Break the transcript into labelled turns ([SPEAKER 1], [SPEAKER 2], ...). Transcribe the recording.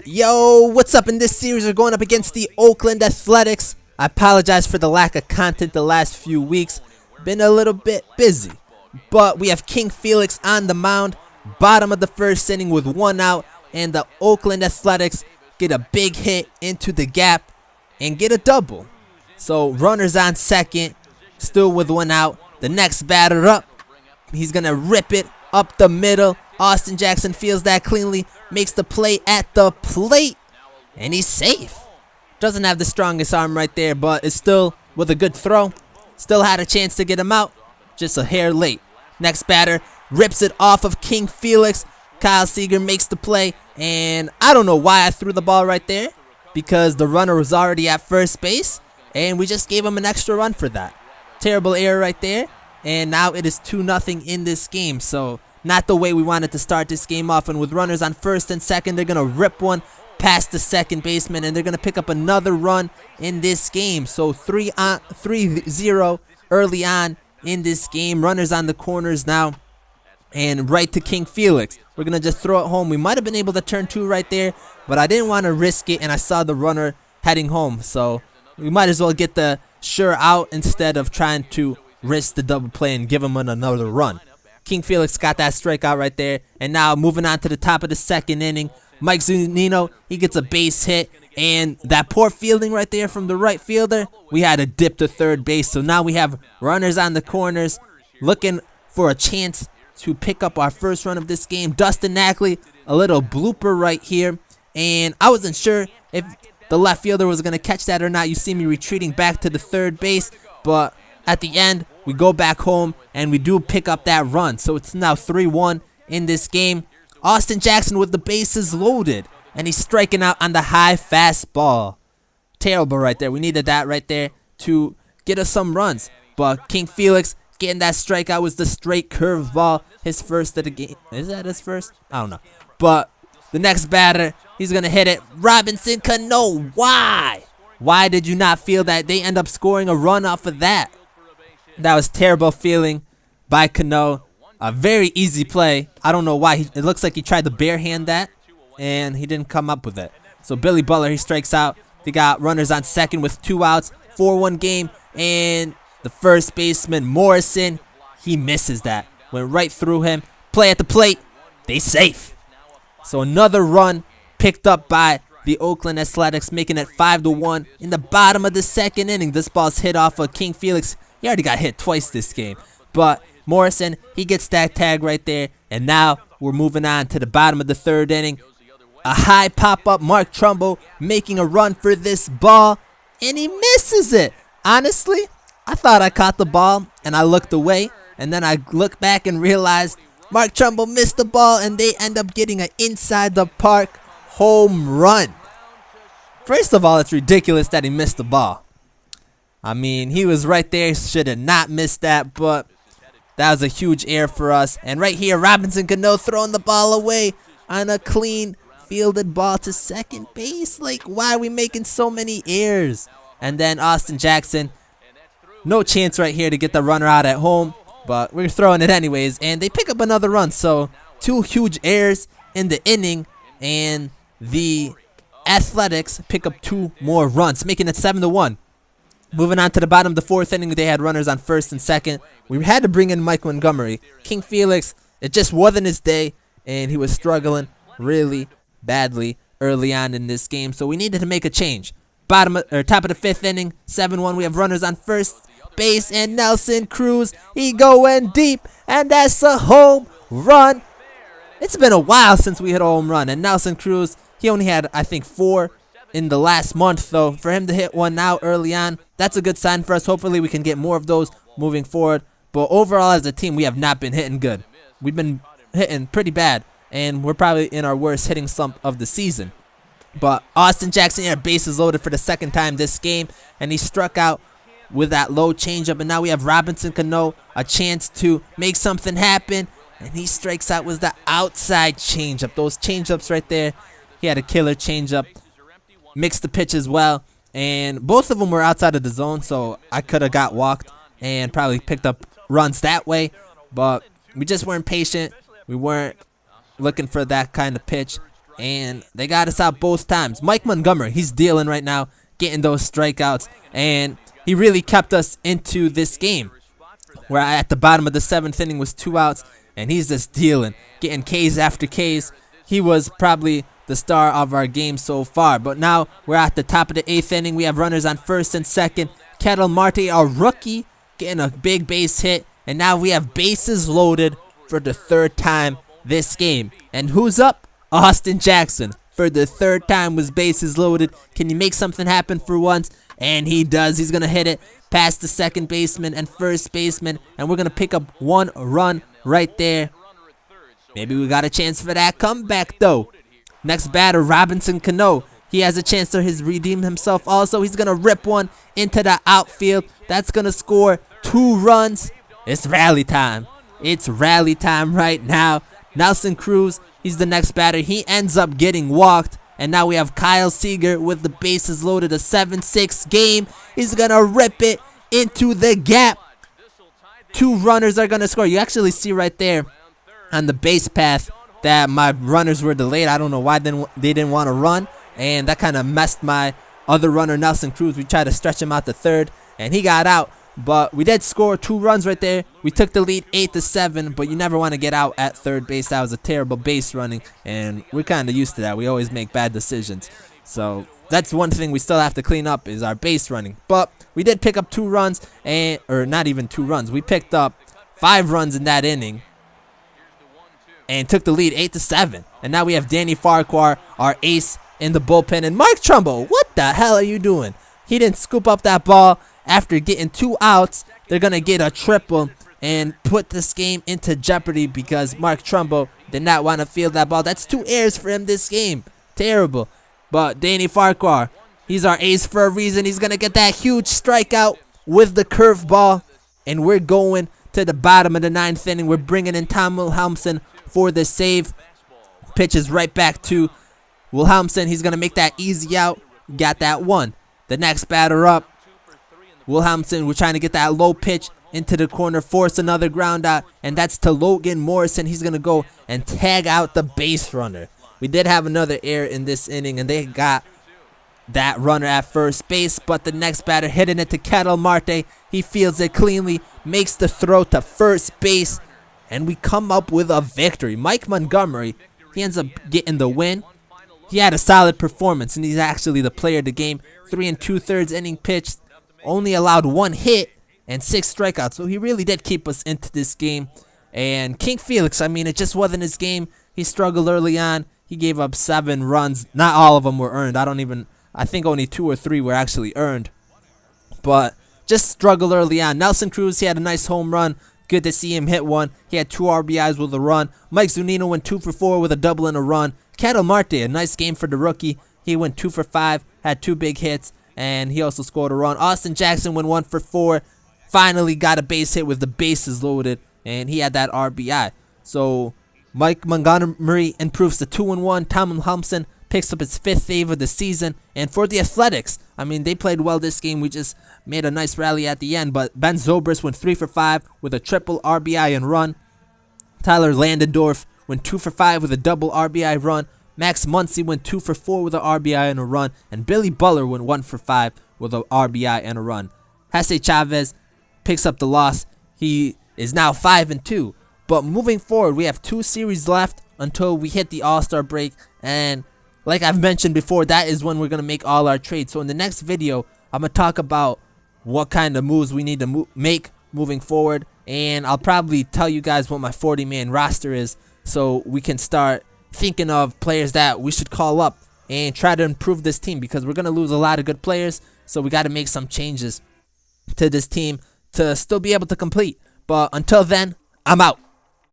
[SPEAKER 1] Yo, what's up? In this series, we're going up against the Oakland Athletics. I apologize for the lack of content the last few weeks. Been a little bit busy. But we have King Felix on the mound. Bottom of the first inning with 1 out. And the Oakland Athletics get a big hit into the gap and get a double. So runners on second, still with 1 out. The next batter up. He's going to rip it up the middle. Austin Jackson feels that cleanly, makes the play at the plate, and he's safe. Doesn't have the strongest arm right there, but it's still with a good throw. Still had a chance to get him out, just a hair late. Next batter rips it off of King Felix. Kyle Seager makes the play, and I don't know why I threw the ball right there, because the runner was already at first base, and we just gave him an extra run for that. Terrible error right there, and now it is 2-0 in this game, so not the way we wanted to start this game off. And with runners on first and second, they're going to rip one past the second baseman, and they're going to pick up another run in this game. So 3-0 early on in this game. Runners on the corners now, and right to King Felix. We're going to just throw it home. We might have been able to turn 2 right there, but I didn't want to risk it, and I saw the runner heading home. So we might as well get the sure out instead of trying to risk the double play and give him another run. King Felix got that strikeout right there. And now moving on to the top of the second inning, Mike Zunino, he gets a base hit. And that poor fielding right there from the right fielder, we had to dip to third base. So now we have runners on the corners looking for a chance to pick up our first run of this game. Dustin Ackley, a little blooper right here. And I wasn't sure if the left fielder was going to catch that or not. You see me retreating back to the third base. But at the end, we go back home, and we do pick up that run. So it's now 3-1 in this game. Austin Jackson with the bases loaded, and he's striking out on the high fastball. Terrible right there. We needed that right there to get us some runs. But King Felix getting that strikeout was the straight curveball. His first of the game. Is that his first? I don't know. But the next batter, he's going to hit it. Robinson Cano. Why? Why did you not feel that? They end up scoring a run off of that. That was terrible feeling by Cano. A very easy play. I don't know why. It looks like he tried to barehand that, and he didn't come up with it. So Billy Butler, he strikes out. They got runners on second with 2 outs. 4-1 game. And the first baseman, Morrison, he misses that. Went right through him. Play at the plate. They safe. So another run picked up by the Oakland Athletics, making it 5-1 in the bottom of the second inning. This ball's hit off of King Felix. He already got hit twice this game. But Morrison, he gets that tag right there. And now we're moving on to the bottom of the third inning. A high pop-up, Mark Trumbo making a run for this ball. And he misses it. Honestly, I thought I caught the ball, and I looked away. And then I looked back and realized Mark Trumbo missed the ball, and they end up getting an inside the park home run. First of all, it's ridiculous that he missed the ball. I mean, he was right there, should have not missed that, but that was a huge error for us. And right here, Robinson Cano throwing the ball away on a clean fielded ball to second base. Like, why are we making so many errors? And then Austin Jackson, no chance right here to get the runner out at home, but we're throwing it anyways, and they pick up another run. So 2 huge errors in the inning, and the Athletics pick up 2 more runs, making it 7-1. Moving on to the bottom of the fourth inning, they had runners on first and second. We had to bring in Mike Montgomery. King Felix, it just wasn't his day, and he was struggling really badly early on in this game. So we needed to make a change. Top of the fifth inning, 7-1. We have runners on first base, and Nelson Cruz, he going deep, and that's a home run. It's been a while since we hit a home run, and Nelson Cruz, he only had, I think, 4 in the last month, though. For him to hit one now early on, that's a good sign for us. Hopefully we can get more of those moving forward. But overall as a team, we have not been hitting good. We've been hitting pretty bad, and we're probably in our worst hitting slump of the season. But Austin Jackson had bases loaded for the second time this game, and he struck out with that low changeup. And now we have Robinson Cano, a chance to make something happen, and he strikes out with the outside changeup. Those changeups right there, he had a killer changeup. Mixed the pitch as well, and both of them were outside of the zone, so I could have got walked and probably picked up runs that way, but we just weren't patient. We weren't looking for that kind of pitch, and they got us out both times. Mike Montgomery, he's dealing right now, getting those strikeouts, and he really kept us into this game. Where at the bottom of the 7th inning was 2 outs, and he's just dealing, getting Ks after Ks. He was probably the star of our game so far. But now we're at the top of the 8th inning. We have runners on first and second. Kettle Marte, our rookie, getting a big base hit. And now we have bases loaded for the 3rd time this game. And who's up? Austin Jackson. For the 3rd time was bases loaded. Can you make something happen for once? And he does. He's going to hit it past the second baseman and first baseman. And we're going to pick up 1 run right there. Maybe we got a chance for that comeback, though. Next batter, Robinson Cano. He has a chance to redeem himself also. He's going to rip one into the outfield. That's going to score 2 runs. It's rally time. It's rally time right now. Nelson Cruz, he's the next batter. He ends up getting walked. And now we have Kyle Seager with the bases loaded, a 7-6 game. He's going to rip it into the gap. 2 runners are going to score. You actually see right there on the base path that my runners were delayed. I don't know why they didn't want to run. And that kind of messed my other runner, Nelson Cruz. We tried to stretch him out to third, and he got out. But we did score 2 runs right there. We took the lead 8-7, but you never want to get out at third base. That was a terrible base running, and we're kind of used to that. We always make bad decisions. So that's one thing we still have to clean up is our base running. But we did pick up 2 runs, or not even 2 runs. We picked up 5 runs in that inning and took the lead 8-7. And now we have Danny Farquhar, our ace, in the bullpen. And Mark Trumbo, what the hell are you doing? He didn't scoop up that ball. After getting 2 outs, they're going to get a triple and put this game into jeopardy because Mark Trumbo did not want to field that ball. That's 2 errors for him this game. Terrible. But Danny Farquhar, he's our ace for a reason. He's going to get that huge strikeout with the curveball. And we're going to the bottom of the 9th inning. We're bringing in Tom Wilhelmsen for the save. Pitches right back to Wilhelmsen. He's going to make that easy out. Got that 1. The next batter up, Wilhelmsen, we're trying to get that low pitch into the corner, force another ground out, and that's to Logan Morrison. He's going to go and tag out the base runner. We did have another error in this inning, and they got that runner at first base, but the next batter hitting it to Kettle Marte. He fields it cleanly, makes the throw to first base, and we come up with a victory. Mike Montgomery, he ends up getting the win. He had a solid performance, and he's actually the player of the game. 3 2/3 inning pitched. Only allowed 1 hit and 6 strikeouts. So he really did keep us into this game. And King Felix, I mean, it just wasn't his game. He struggled early on. He gave up 7 runs. Not all of them were earned. I think only 2 or 3 were actually earned. But just struggled early on. Nelson Cruz, he had a nice home run. Good to see him hit one. He had 2 RBIs with a run. Mike Zunino went 2 for 4 with a double and a run. Kettle Marte, a nice game for the rookie. He went 2 for 5, had 2 big hits. And he also scored a run. Austin Jackson went 1 for 4. Finally got a base hit with the bases loaded. And he had that RBI. So Mike Montgomery improves to 2-1. Tom Wilhelmsen picks up his 5th save of the season. And for the Athletics, I mean, they played well this game. We just made a nice rally at the end. But Ben Zobrist went 3 for 5 with a triple RBI and run. Tyler Landendorf went 2 for 5 with a double RBI run. Max Muncy went 2 for 4 with an RBI and a run. And Billy Butler went 1 for 5 with an RBI and a run. Jose Chavez picks up the loss. He is now 5-2. But moving forward, we have 2 series left until we hit the All-Star break. And like I've mentioned before, that is when we're going to make all our trades. So in the next video, I'm going to talk about what kind of moves we need to make moving forward. And I'll probably tell you guys what my 40-man roster is so we can start thinking of players that we should call up and try to improve this team because we're going to lose a lot of good players. So we got to make some changes to this team to still be able to complete. But until then, I'm out.